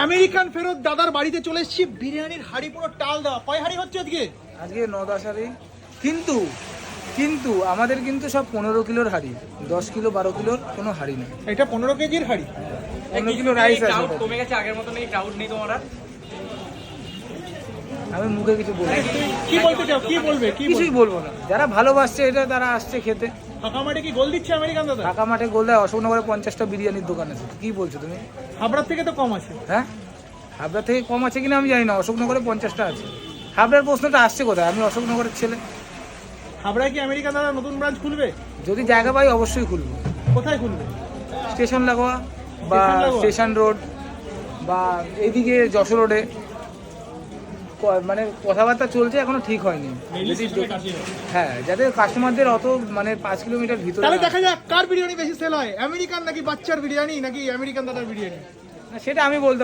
American ফেরত দাদার বাড়িতে চলে এসেছি, বিরিয়ানির হাড়ি পুরো টাল দেওয়া। কয় হাড়ি হচ্ছে আজকে? আজকে 9-10 হাড়ি, কিন্তু আমাদের কিন্তু সব 15 কিলোর হাড়ি, 10 কিলো 12 কিলোর কোনো হাড়ি নেই। এটা 15 কেজির হাড়ি, 15 কিলো রাইস আছে। কমে গেছে, আগের মতো নেই, ক্রাউড নেই তোমার আর। আমি মুখে কিছু বলবো না। কি বলতে চাও? কি বলবে? কিছুই বলবো না। যারা ভালোবাসছে এটা তারা আসছে খেতে। ফাঁকা মাঠে কি গোল দিচ্ছে আমেরিকান দাদা? ঢাকা মাঠে গোল দেয়, অশোকনগরে 50টা বিরিয়ানির দোকান আছে। কি বলছো তুমি? হাবড়ার থেকে তো কম আছে। হ্যাঁ, হাবড়া থেকে কম আছে কিনা আমি জানি না, অশোকনগরে 50টা আছে। হাবড়ার প্রশ্নটা আসছে কোথায়? আমি অশোকনগরের ছেলে। হাবড়ায় কি আমেরিকান দাদা নতুন ব্রাঞ্চ খুলবে? যদি জায়গা পাই অবশ্যই খুলবো। কোথায় খুলবে? স্টেশন লাগোয়া বা স্টেশন রোড বা এইদিকে যশোর রোডে। মানে কথাবার্তা চলছে, এখনো ঠিক হয়নি। হ্যাঁ, যাতে কাস্টমারদের অত মানে 5 কিলোমিটার ভিতরে। তাহলে দেখা যাক কার বিরিয়ানি বেশি সেল হয়, আমেরিকান নাকি বাচ্চার বিরিয়ানি নাকি আমেরিকান দাদার বিরিয়ানি। সেটা আমি বলতে